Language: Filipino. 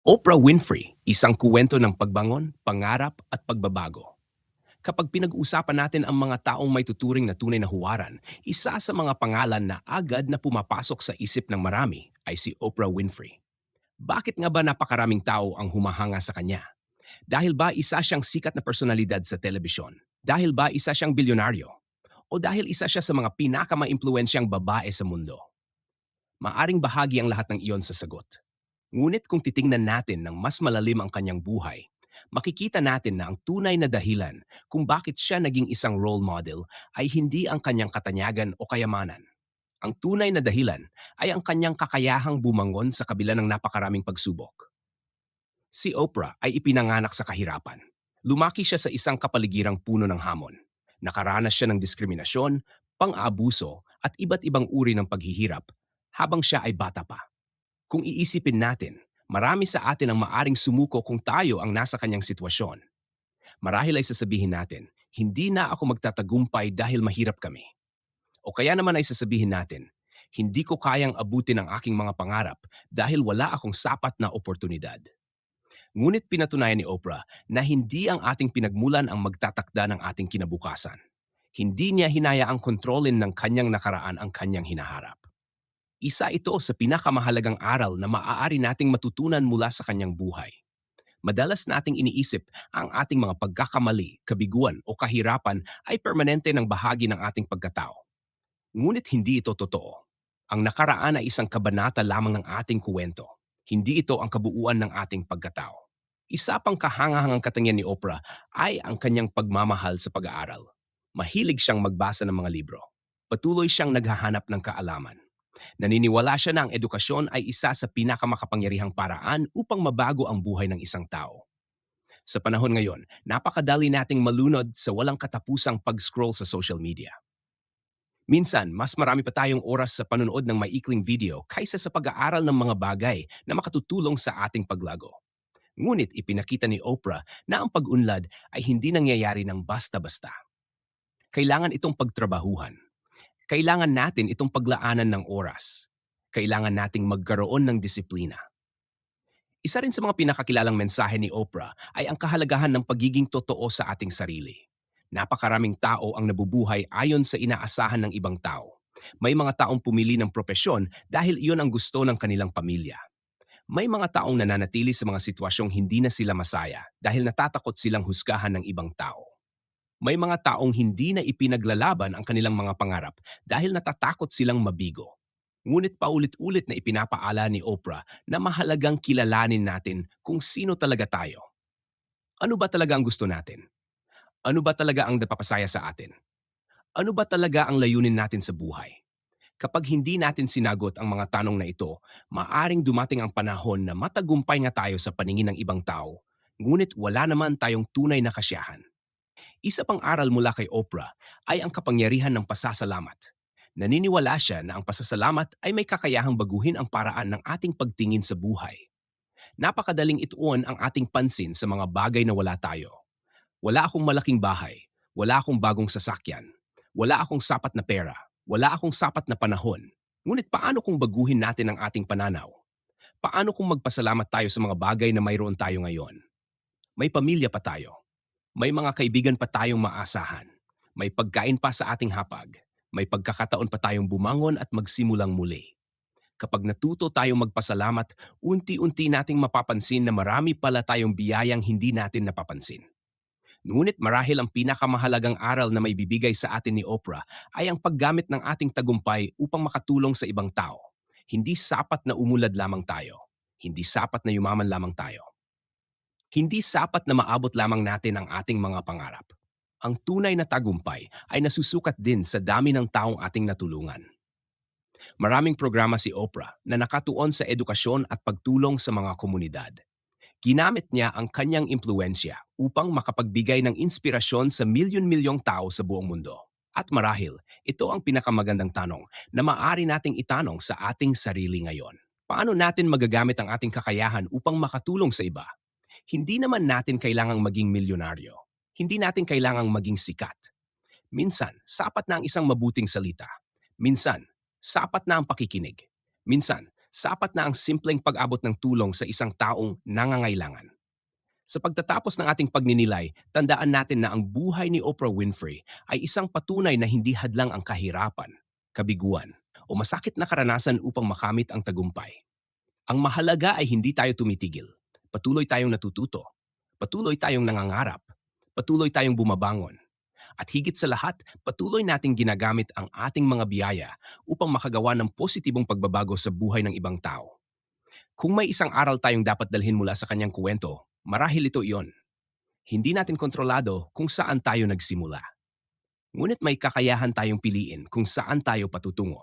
Oprah Winfrey, isang kuwento ng pagbangon, pangarap at pagbabago. Kapag pinag-uusapan natin ang mga taong may tuturing na tunay na huwaran, isa sa mga pangalan na agad na pumapasok sa isip ng marami ay si Oprah Winfrey. Bakit nga ba napakaraming tao ang humahanga sa kanya? Dahil ba isa siyang sikat na personalidad sa telebisyon? Dahil ba isa siyang bilyonaryo? O dahil isa siya sa mga pinakamaimpluwensyang babae sa mundo? Maaring bahagi ang lahat ng iyon sa sagot. Ngunit kung titingnan natin ng mas malalim ang kanyang buhay, makikita natin na ang tunay na dahilan kung bakit siya naging isang role model ay hindi ang kanyang katanyagan o kayamanan. Ang tunay na dahilan ay ang kanyang kakayahang bumangon sa kabila ng napakaraming pagsubok. Si Oprah ay ipinanganak sa kahirapan. Lumaki siya sa isang kapaligirang puno ng hamon. Nakaranas siya ng diskriminasyon, pang-aabuso at iba't ibang uri ng paghihirap habang siya ay bata pa. Kung iisipin natin, marami sa atin ang maaring sumuko kung tayo ang nasa kanyang sitwasyon. Marahil ay sasabihin natin, hindi na ako magtatagumpay dahil mahirap kami. O kaya naman ay sasabihin natin, hindi ko kayang abutin ang aking mga pangarap dahil wala akong sapat na oportunidad. Ngunit pinatunayan ni Oprah na hindi ang ating pinagmulan ang magtatakda ng ating kinabukasan. Hindi niya hinayaang kontrolin ng kanyang nakaraan ang kanyang hinaharap. Isa ito sa pinakamahalagang aral na maaari nating matutunan mula sa kanyang buhay. Madalas nating iniisip ang ating mga pagkakamali, kabiguan o kahirapan ay permanente ng bahagi ng ating pagkatao. Ngunit hindi ito totoo. Ang nakaraan ay isang kabanata lamang ng ating kuwento. Hindi ito ang kabuuan ng ating pagkatao. Isa pang kahangahangang katangian ni Oprah ay ang kanyang pagmamahal sa pag-aaral. Mahilig siyang magbasa ng mga libro. Patuloy siyang naghahanap ng kaalaman. Naniniwala siya na ang edukasyon ay isa sa pinakamakapangyarihang paraan upang mabago ang buhay ng isang tao. Sa panahon ngayon, napakadali nating malunod sa walang katapusang pag-scroll sa social media. Minsan, mas marami pa tayong oras sa panonood ng maikling video kaysa sa pag-aaral ng mga bagay na makatutulong sa ating paglago. Ngunit ipinakita ni Oprah na ang pag-unlad ay hindi nangyayari ng basta-basta. Kailangan itong pagtrabahuhan. Kailangan natin itong paglaanan ng oras. Kailangan nating magkaroon ng disiplina. Isa rin sa mga pinakakilalang mensahe ni Oprah ay ang kahalagahan ng pagiging totoo sa ating sarili. Napakaraming tao ang nabubuhay ayon sa inaasahan ng ibang tao. May mga taong pumili ng propesyon dahil iyon ang gusto ng kanilang pamilya. May mga taong nananatili sa mga sitwasyong hindi na sila masaya dahil natatakot silang husgahan ng ibang tao. May mga taong hindi na ipinaglalaban ang kanilang mga pangarap dahil natatakot silang mabigo. Ngunit paulit-ulit na ipinapaala ni Oprah na mahalagang kilalanin natin kung sino talaga tayo. Ano ba talaga ang gusto natin? Ano ba talaga ang napapasaya sa atin? Ano ba talaga ang layunin natin sa buhay? Kapag hindi natin sinagot ang mga tanong na ito, maaring dumating ang panahon na matagumpay nga tayo sa paningin ng ibang tao, ngunit wala naman tayong tunay na kasiyahan. Isa pang aral mula kay Oprah ay ang kapangyarihan ng pasasalamat. Naniniwala siya na ang pasasalamat ay may kakayahang baguhin ang paraan ng ating pagtingin sa buhay. Napakadaling ituon ang ating pansin sa mga bagay na wala tayo. Wala akong malaking bahay, wala akong bagong sasakyan, wala akong sapat na pera, wala akong sapat na panahon. Ngunit paano kung baguhin natin ang ating pananaw? Paano kung magpasalamat tayo sa mga bagay na mayroon tayo ngayon? May pamilya pa tayo. May mga kaibigan pa tayong maasahan. May pagkain pa sa ating hapag. May pagkakataon pa tayong bumangon at magsimulang muli. Kapag natuto tayong magpasalamat, unti-unti nating mapapansin na marami pala tayong biyayang hindi natin napapansin. Ngunit marahil ang pinakamahalagang aral na may bibigay sa atin ni Oprah ay ang paggamit ng ating tagumpay upang makatulong sa ibang tao. Hindi sapat na umulad lamang tayo. Hindi sapat na yumaman lamang tayo. Hindi sapat na maabot lamang natin ang ating mga pangarap. Ang tunay na tagumpay ay nasusukat din sa dami ng taong ating natulungan. Maraming programa si Oprah na nakatuon sa edukasyon at pagtulong sa mga komunidad. Ginamit niya ang kanyang impluensya upang makapagbigay ng inspirasyon sa milyon-milyong tao sa buong mundo. At marahil, ito ang pinakamagandang tanong na maaari nating itanong sa ating sarili ngayon. Paano natin magagamit ang ating kakayahan upang makatulong sa iba? Hindi naman natin kailangang maging milyonaryo. Hindi natin kailangang maging sikat. Minsan, sapat na ang isang mabuting salita. Minsan, sapat na ang pakikinig. Minsan, Sapat na ang simpleng pag-abot ng tulong sa isang taong nangangailangan. Sa pagtatapos ng ating pagninilay, tandaan natin na ang buhay ni Oprah Winfrey ay isang patunay na hindi hadlang ang kahirapan, kabiguan, o masakit na karanasan upang makamit ang tagumpay. Ang mahalaga ay hindi tayo tumitigil. Patuloy tayong natututo. Patuloy tayong nangangarap. Patuloy tayong bumabangon. At higit sa lahat, patuloy nating ginagamit ang ating mga biyaya upang makagawa ng positibong pagbabago sa buhay ng ibang tao. Kung may isang aral tayong dapat dalhin mula sa kanyang kwento, marahil ito iyon. Hindi natin kontrolado kung saan tayo nagsimula. Ngunit may kakayahan tayong piliin kung saan tayo patutungo.